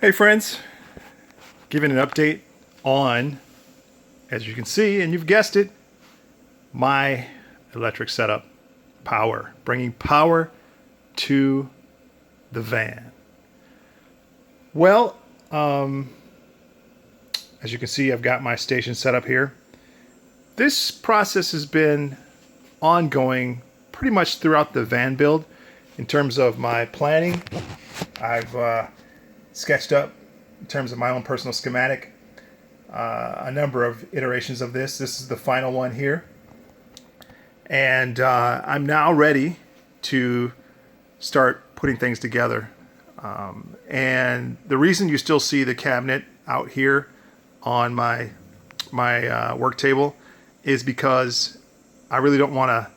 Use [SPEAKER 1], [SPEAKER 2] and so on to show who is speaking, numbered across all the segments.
[SPEAKER 1] Hey friends, giving an update on, as you can see, and you've guessed it, my electric setup. Power, bringing power to the van. Well, as you can see, I've got my station set up here. This process has been ongoing pretty much throughout the van build. In terms of my planning, I've sketched up, in terms of my own personal schematic, a number of iterations of this. This is the final one here. And I'm now ready to start putting things together. And the reason you still see the cabinet out here on my work table is because I really don't want to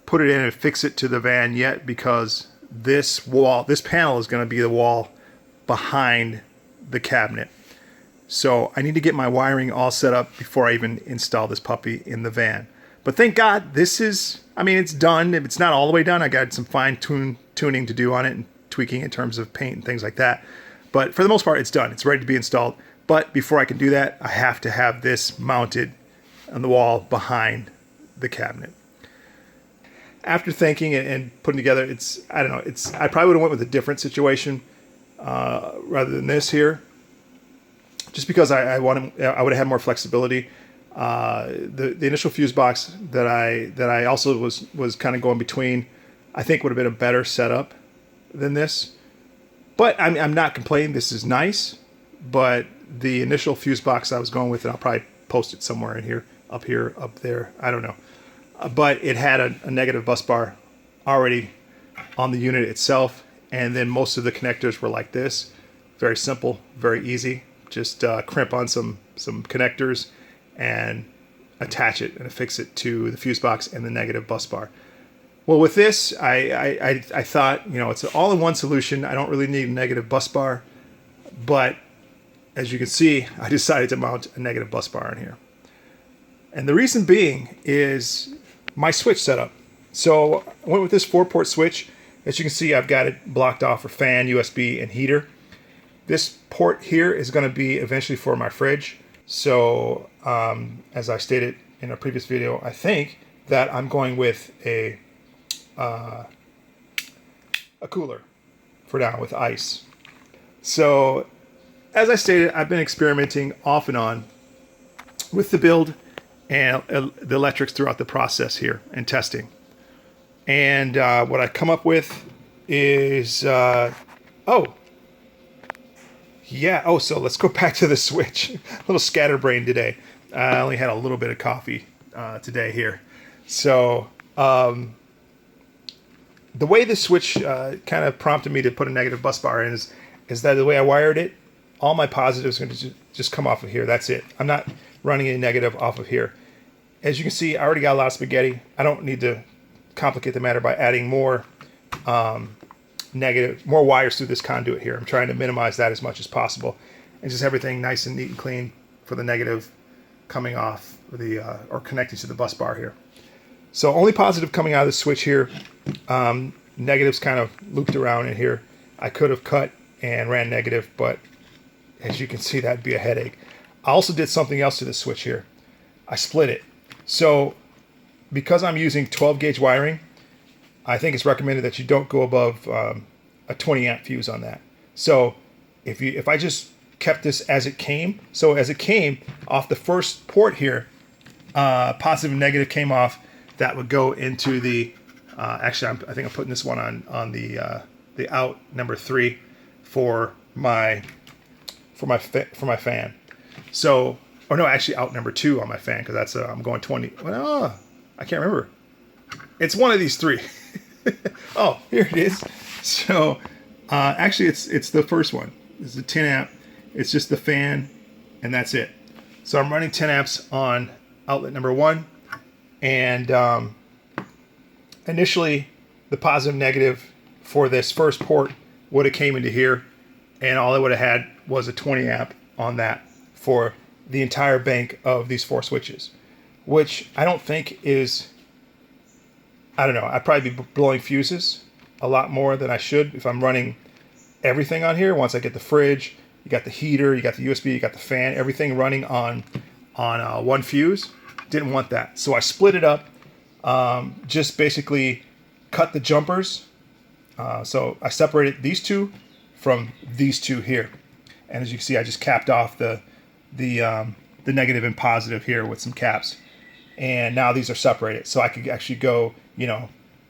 [SPEAKER 1] put it in and fix it to the van yet, because this panel is going to be the wall behind the cabinet. So I need to get my wiring all set up before I even install this puppy in the van. But thank God this is, it's done. If it's not all the way done, I got some fine tuning to do on it and tweaking in terms of paint and things like that. But for the most part, it's done. It's ready to be installed. But before I can do that, I have to have this mounted on the wall behind the cabinet. After thinking and putting together, I probably would have went with a different situation rather than this here, just because I would have had more flexibility. The initial fuse box that I also was kind of going between, I think would have been a better setup than this. But I'm not complaining. This is nice, but the initial fuse box I was going with, and I'll probably post it somewhere in here, up there, I don't know. But it had a negative bus bar already on the unit itself, and then most of the connectors were like this. Very simple, very easy. Just crimp on some connectors and attach it and affix it to the fuse box and the negative bus bar. Well, with this, I thought, it's an all-in-one solution. I don't really need a negative bus bar, but as you can see, I decided to mount a negative bus bar in here. And the reason being is my switch setup. So I went with this 4-port switch. As you can see, I've got it blocked off for fan, USB, and heater. This port here is going to be eventually for my fridge. So as I stated in a previous video, I think that I'm going with a cooler for now with ice. So as I stated, I've been experimenting off and on with the build and the electrics throughout the process here and testing. And what I come up with is, so let's go back to the switch. A little scatterbrained today. I only had a little bit of coffee today here. So the way the switch kind of prompted me to put a negative bus bar in is that the way I wired it, all my positives are going to just come off of here. That's it. I'm not running a negative off of here. As you can see, I already got a lot of spaghetti. I don't need to complicate the matter by adding more more wires through this conduit here. I'm trying to minimize that as much as possible and just everything nice and neat and clean for the negative coming off or connecting to the bus bar here. So only positive coming out of the switch here. Negatives kind of looped around in here. I could have cut and ran negative, but as you can see, that'd be a headache. I also did something else to the switch here. I split it. So because I'm using 12 gauge wiring, I think it's recommended that you don't go above a 20 amp fuse on that. So if I just kept this as it came, so as it came off the first port here, positive and negative came off, that would go into the, I think I'm putting this one on the out number 3 for my fan. So, or no, actually out number 2 on my fan, because that's I'm going 20. Well, I can't remember. It's one of these 3. Oh, here it is. So, actually, it's the first one. It's a 10 amp. It's just the fan, and that's it. So I'm running 10 amps on outlet number 1, and initially the positive negative for this first port would have came into here, and all it would have had was a 20 amp on that for the entire bank of these 4 switches, which I don't think is, I don't know, I'd probably be blowing fuses a lot more than I should if I'm running everything on here. Once I get the fridge, you got the heater, you got the USB, you got the fan, everything running on one fuse. Didn't want that, so I split it up. Just basically cut the jumpers. So I separated these two from these two here, and as you can see, I just capped off the negative and positive here with some caps, and now these are separated. So I could actually go,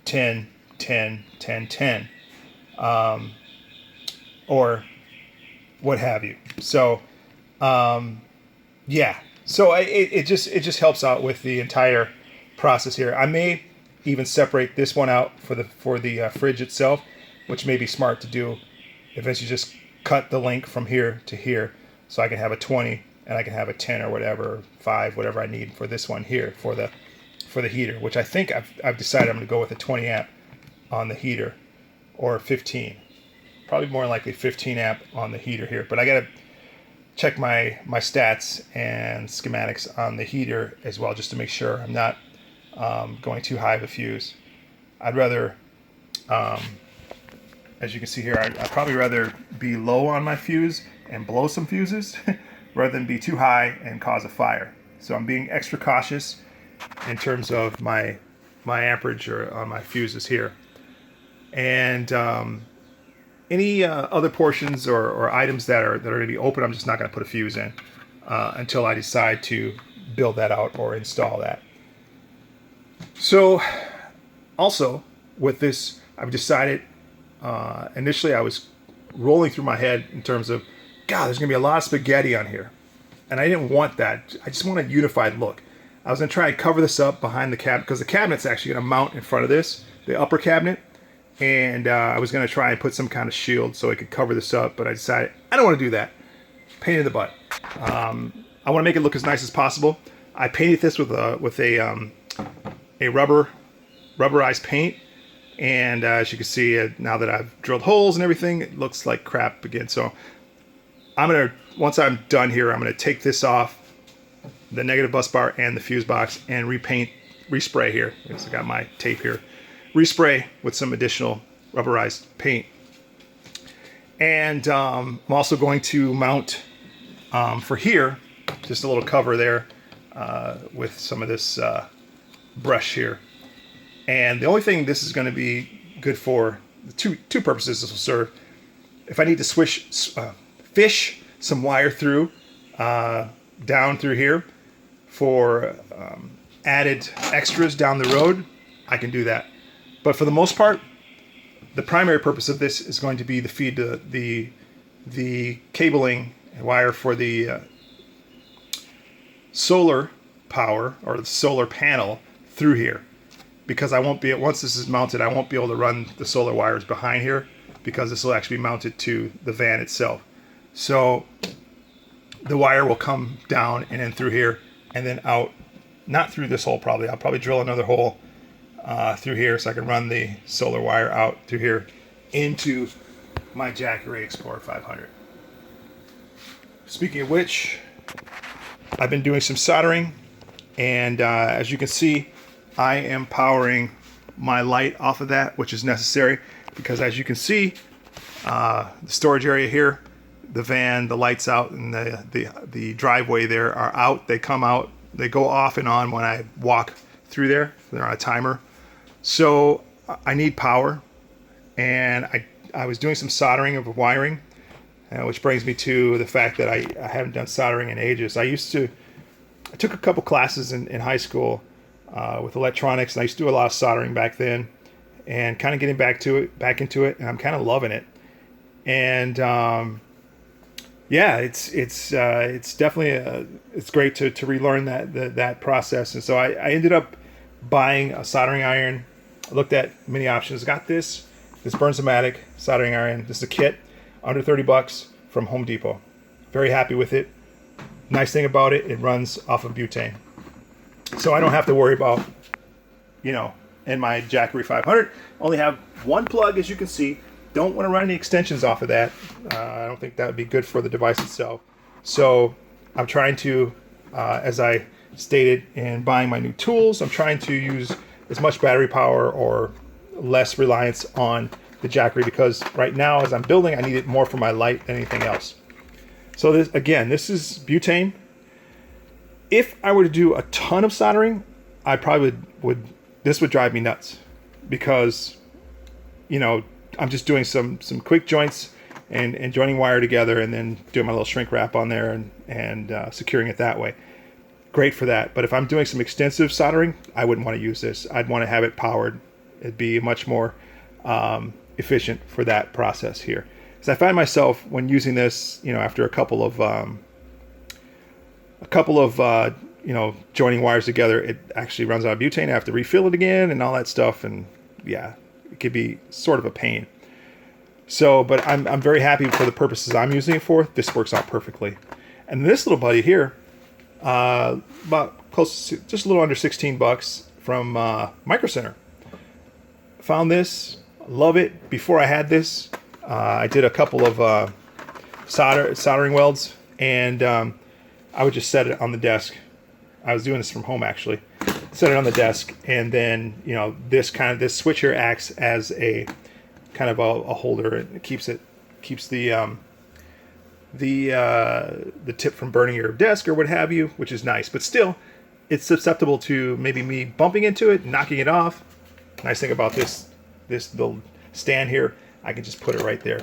[SPEAKER 1] 10, 10, 10, 10, or what have you. So, yeah. So it just helps out with the entire process here. I may even separate this one out for the fridge itself, which may be smart to do. Eventually, just cut the link from here to here, so I can have a 20 and I can have a 10 or whatever, 5, whatever I need for this one here for the heater. Which I think I've decided I'm going to go with a 20 amp on the heater, or 15. Probably more likely 15 amp on the heater here. But I got to check my stats and schematics on the heater as well, just to make sure I'm not going too high of a fuse. I'd rather, as you can see here, I'd probably rather be low on my fuse and blow some fuses rather than be too high and cause a fire. So I'm being extra cautious in terms of my amperage or on my fuses here. And any other portions or items that are going to be open, I'm just not going to put a fuse in until I decide to build that out or install that. So also with this, I've decided, initially I was rolling through my head in terms of, God, there's going to be a lot of spaghetti on here. And I didn't want that. I just want a unified look. I was going to try and cover this up behind the cabinet, because the cabinet's actually going to mount in front of this, the upper cabinet. And I was going to try and put some kind of shield so I could cover this up, but I decided I don't want to do that. Pain in the butt. I want to make it look as nice as possible. I painted this with a rubberized paint, and as you can see, now that I've drilled holes and everything, it looks like crap again. So once I'm done here, I'm gonna take this off, the negative bus bar and the fuse box, and respray here. I got my tape here. Respray with some additional rubberized paint. And I'm also going to mount for here, just a little cover there with some of this brush here. And the only thing this is going to be good for, two purposes this will serve. If I need to fish some wire through, down through here for added extras down the road, I can do that. But for the most part, the primary purpose of this is going to be to feed the cabling wire for the solar power, or the solar panel, through here. Because I won't be, once this is mounted, I won't be able to run the solar wires behind here, because this will actually be mounted to the van itself. So the wire will come down and then through here and then out, not through this hole probably. I'll probably drill another hole through here so I can run the solar wire out through here into my Jackery Explorer 500. Speaking of which, I've been doing some soldering, and as you can see, I am powering my light off of that, which is necessary because, as you can see, the storage area here, the van, the lights out, and the driveway there are out. They come out, they go off and on when I walk through there. They're on a timer. So I need power, and I was doing some soldering of wiring, which brings me to the fact that I haven't done soldering in ages. I took a couple classes in high school with electronics, and I used to do a lot of soldering back then, and kind of getting back into it, and I'm kind of loving it. And yeah, it's definitely it's great to relearn that process. And so I ended up buying a soldering iron. I looked at many options. Got this Bernzomatic soldering iron. This is a kit, under $30 from Home Depot. Very happy with it. Nice thing about it, it runs off of butane. So I don't have to worry about, in my Jackery 500, only have one plug, as you can see. Don't want to run any extensions off of that. I don't think that would be good for the device itself. So I'm trying to, as I stated in buying my new tools, I'm trying to use as much battery power or less reliance on the Jackery, because right now as I'm building, I need it more for my light than anything else. So this, again, this is butane. If I were to do a ton of soldering, I probably this would drive me nuts, because, you know, I'm just doing some quick joints and joining wire together, and then doing my little shrink wrap on there and securing it that way. Great for that. But if I'm doing some extensive soldering, I wouldn't want to use this. I'd want to have it powered. It'd be much more efficient for that process here. So I find myself, when using this, you know, after a couple of you know, joining wires together, it actually runs out of butane. I have to refill it again and all that stuff, and yeah, it could be sort of a pain. So, but I'm very happy for the purposes I'm using it for. This works out perfectly. And this little buddy here, about close to just a little under 16 bucks from Micro Center. Found this, love it. Before I had this, I did a couple of soldering welds, and I would just set it on the desk. I was doing this from home, actually. Set it on the desk, and then, you know, this switch here acts as a kind of a holder. It keeps the tip from burning your desk or what have you, which is nice. But still, it's susceptible to maybe me bumping into it, knocking it off. Nice thing about this little stand here, I can just put it right there.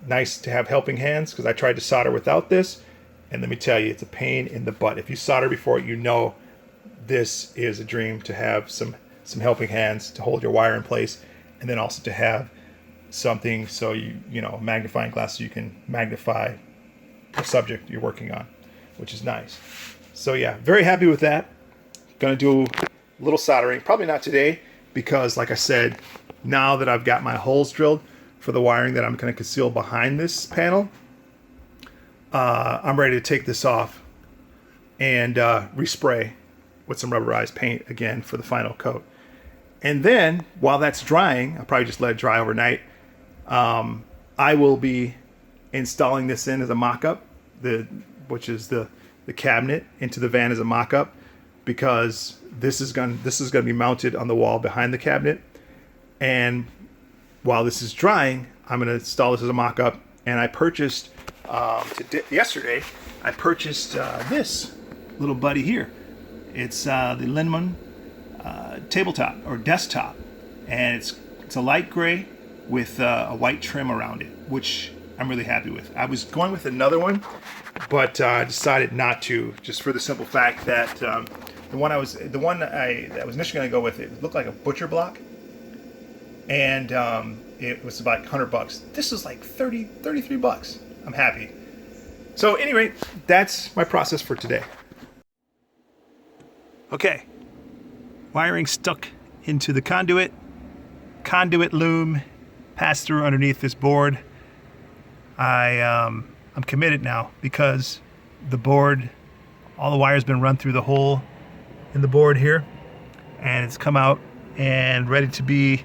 [SPEAKER 1] Nice to have helping hands, because I tried to solder without this, and let me tell you, it's a pain in the butt. If you solder before, you know this is a dream, to have some helping hands to hold your wire in place, and then also to have something, so you know, magnifying glass, so you can magnify the subject you're working on, which is nice. So yeah, very happy with that. Gonna do a little soldering, probably not today, because like I said, now that I've got my holes drilled for the wiring that I'm going to conceal behind this panel, I'm ready to take this off and respray with some rubberized paint again for the final coat. And then while that's drying, I'll probably just let it dry overnight. I will be installing this in as a mock-up, which is the cabinet into the van as a mock-up, because this is going to be mounted on the wall behind the cabinet. And while this is drying, I'm going to install this as a mock-up. And I purchased yesterday. I purchased this little buddy here. It's the Lindemann tabletop or desktop, and it's a light gray with a white trim around it, which I'm really happy with. I was going with another one, but I decided not to, just for the simple fact that the one I was initially going to go with, it looked like a butcher block, and it was about 100 bucks. This is like 33 bucks. I'm happy. So at any rate, that's my process for today. Okay, wiring stuck into the conduit loom, passed through underneath this board. I'm committed now, because the board, all the wire's been run through the hole in the board here, and it's come out and ready to be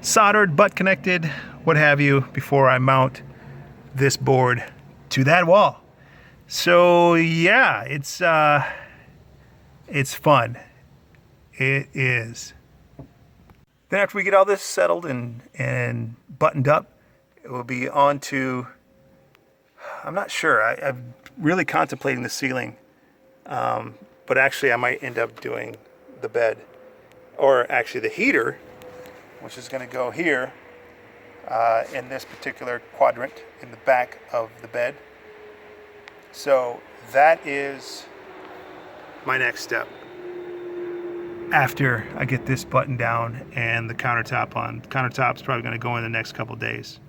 [SPEAKER 1] soldered, butt connected, what have you, before I mount this board to that wall. So yeah, it's fun. It is. Then after we get all this settled and buttoned up, it will be on to, I'm not sure, I'm really contemplating the ceiling, but actually I might end up doing the bed, or actually the heater, which is going to go here in this particular quadrant in the back of the bed. So that is my next step. After I get this buttoned down and the countertop's probably going to go in the next couple days.